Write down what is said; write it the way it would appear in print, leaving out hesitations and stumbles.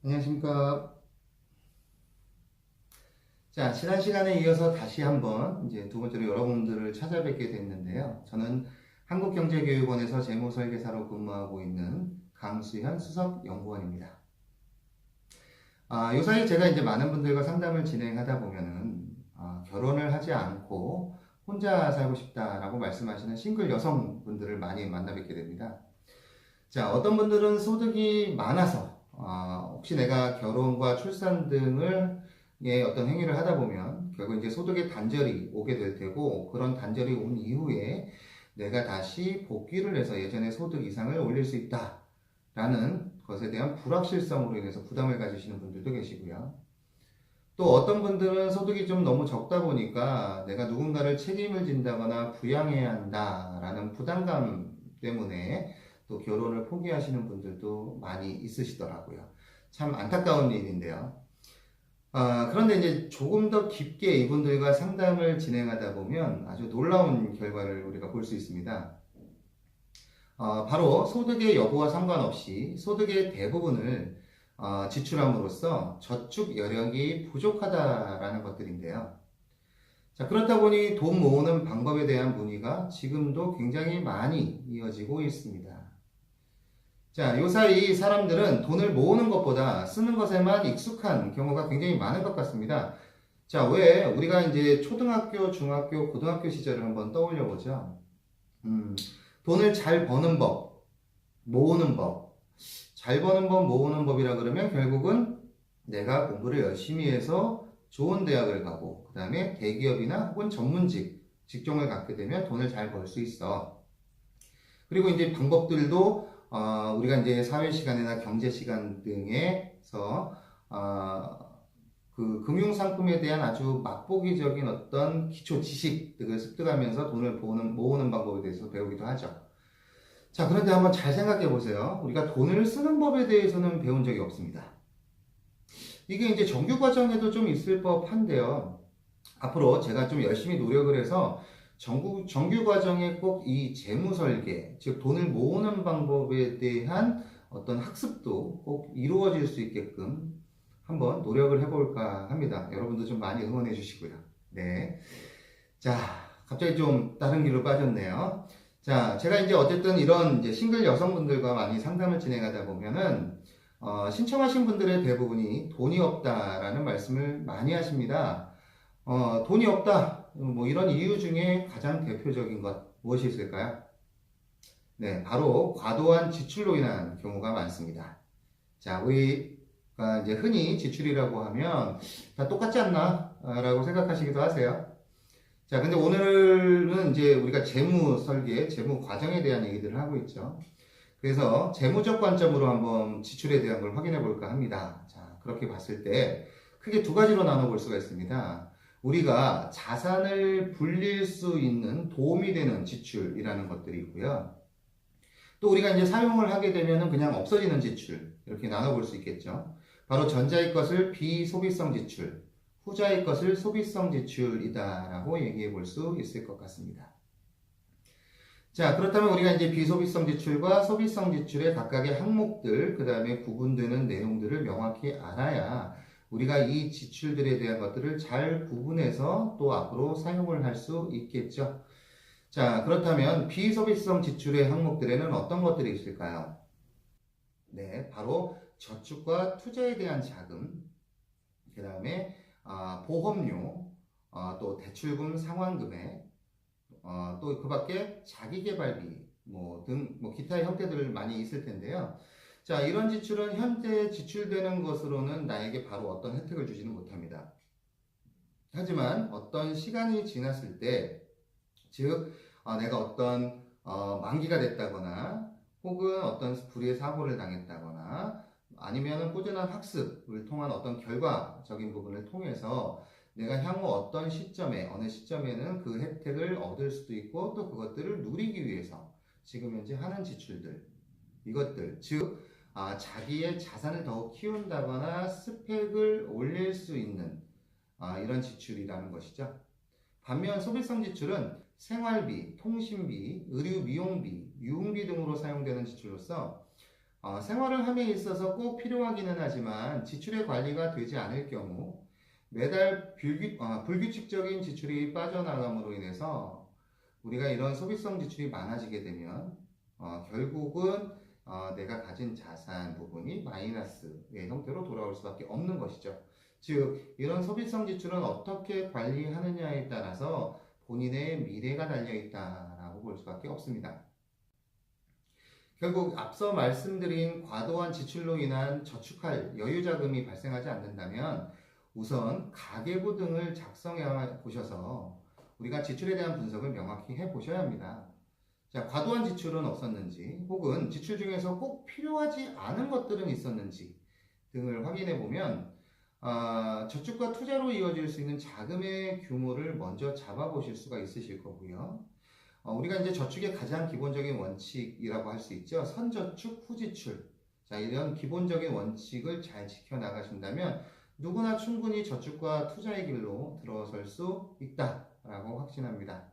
안녕하십니까. 자, 지난 시간에 이어서 다시 한번 이제 두 번째로 여러분들을 찾아뵙게 됐는데요. 저는 한국경제교육원에서 재무설계사로 근무하고 있는 강수현 수석연구원입니다. 요사이 제가 이제 많은 분들과 상담을 진행하다 보면은 결혼을 하지 않고 혼자 살고 싶다라고 말씀하시는 싱글 여성분들을 많이 만나 뵙게 됩니다. 자, 어떤 분들은 소득이 많아서 혹시 내가 결혼과 출산 등을 어떤 행위를 하다 보면 결국 이제 소득의 단절이 오게 될 테고, 그런 단절이 온 이후에 내가 다시 복귀를 해서 예전의 소득 이상을 올릴 수 있다라는 것에 대한 불확실성으로 인해서 부담을 가지시는 분들도 계시고요. 또 어떤 분들은 소득이 좀 너무 적다 보니까 내가 누군가를 책임을 진다거나 부양해야 한다라는 부담감 때문에 또 결혼을 포기하시는 분들도 많이 있으시더라고요. 참 안타까운 일인데요. 그런데 이제 조금 더 깊게 이분들과 상담을 진행하다 보면 아주 놀라운 결과를 우리가 볼 수 있습니다. 바로 소득의 여부와 상관없이 소득의 대부분을 지출함으로써 저축 여력이 부족하다라는 것들인데요. 자, 그렇다 보니 돈 모으는 방법에 대한 문의가 지금도 굉장히 많이 이어지고 있습니다. 자, 요사이 사람들은 돈을 모으는 것보다 쓰는 것에만 익숙한 경우가 굉장히 많은 것 같습니다. 자, 왜 우리가 이제 초등학교, 중학교, 고등학교 시절을 한번 떠올려 보죠. 돈을 잘 버는 법, 모으는 법. 잘 버는 법, 모으는 법이라 그러면 결국은 내가 공부를 열심히 해서 좋은 대학을 가고, 그 다음에 대기업이나 혹은 전문직, 직종을 갖게 되면 돈을 잘 벌 수 있어. 그리고 이제 방법들도 우리가 이제 사회 시간이나 경제 시간 등에서 그 금융 상품에 대한 아주 맛보기적인 어떤 기초 지식들을 습득하면서 돈을 모으는 방법에 대해서 배우기도 하죠. 자, 그런데 한번 잘 생각해 보세요. 우리가 돈을 쓰는 법에 대해서는 배운 적이 없습니다. 이게 이제 정규 과정에도 좀 있을 법한데요. 앞으로 제가 좀 열심히 노력을 해서 정규 과정에 꼭 이 재무 설계, 즉 돈을 모으는 방법에 대한 어떤 학습도 꼭 이루어질 수 있게끔 한번 노력을 해볼까 합니다. 여러분도 좀 많이 응원해 주시고요. 네. 자, 갑자기 좀 다른 길로 빠졌네요. 자, 제가 이제 어쨌든 이런 이제 싱글 여성분들과 많이 상담을 진행하다 보면은 신청하신 분들의 대부분이 돈이 없다라는 말씀을 많이 하십니다. 돈이 없다. 뭐 이런 이유 중에 가장 대표적인 것 무엇이 있을까요? 네, 바로 과도한 지출로 인한 경우가 많습니다. 자, 우리가 이제 흔히 지출이라고 하면 다 똑같지 않나? 라고 생각하시기도 하세요. 자, 근데 오늘은 이제 우리가 재무 설계, 재무 과정에 대한 얘기들을 하고 있죠. 그래서 재무적 관점으로 한번 지출에 대한 걸 확인해 볼까 합니다. 자, 그렇게 봤을 때 크게 두 가지로 나눠볼 수가 있습니다. 우리가 자산을 불릴 수 있는 도움이 되는 지출이라는 것들이 있고요. 또 우리가 이제 사용을 하게 되면 그냥 없어지는 지출, 이렇게 나눠볼 수 있겠죠. 바로 전자의 것을 비소비성 지출, 후자의 것을 소비성 지출이다라고 얘기해 볼 수 있을 것 같습니다. 자, 그렇다면 우리가 이제 비소비성 지출과 소비성 지출의 각각의 항목들, 그 다음에 구분되는 내용들을 명확히 알아야 우리가 이 지출들에 대한 것들을 잘 구분해서 또 앞으로 사용을 할 수 있겠죠. 자, 그렇다면 비소비성 지출의 항목들에는 어떤 것들이 있을까요? 네, 바로 저축과 투자에 대한 자금, 그 다음에 보험료, 또 대출금 상환금액, 또 그 밖에 자기개발비 뭐 기타의 형태들 많이 있을 텐데요. 자, 이런 지출은 현재 지출되는 것으로는 나에게 바로 어떤 혜택을 주지는 못합니다. 하지만 어떤 시간이 지났을 때, 즉 내가 어떤 만기가 됐다거나 혹은 어떤 불의의 사고를 당했다거나 아니면 꾸준한 학습을 통한 어떤 결과적인 부분을 통해서 내가 향후 어떤 시점에, 어느 시점에는 그 혜택을 얻을 수도 있고 또 그것들을 누리기 위해서 지금 현재 하는 지출들, 이것들, 즉 자기의 자산을 더욱 키운다거나 스펙을 올릴 수 있는 이런 지출이라는 것이죠. 반면 소비성 지출은 생활비, 통신비, 의류 미용비, 유흥비 등으로 사용되는 지출로서 생활을 함에 있어서 꼭 필요하기는 하지만 지출의 관리가 되지 않을 경우 매달 불규칙적인 지출이 빠져나감으로 인해서 우리가 이런 소비성 지출이 많아지게 되면 결국은 내가 가진 자산 부분이 마이너스의 형태로 돌아올 수밖에 없는 것이죠. 즉, 이런 소비성 지출은 어떻게 관리하느냐에 따라서 본인의 미래가 달려 있다라고 볼 수밖에 없습니다. 결국 앞서 말씀드린 과도한 지출로 인한 저축할 여유 자금이 발생하지 않는다면 우선 가계부 등을 작성해 보셔서 우리가 지출에 대한 분석을 명확히 해 보셔야 합니다. 자, 과도한 지출은 없었는지 혹은 지출 중에서 꼭 필요하지 않은 것들은 있었는지 등을 확인해 보면 저축과 투자로 이어질 수 있는 자금의 규모를 먼저 잡아보실 수가 있으실 거고요. 우리가 이제 저축의 가장 기본적인 원칙이라고 할 수 있죠. 선저축, 후지출. 자, 이런 기본적인 원칙을 잘 지켜나가신다면 누구나 충분히 저축과 투자의 길로 들어설 수 있다라고 확신합니다.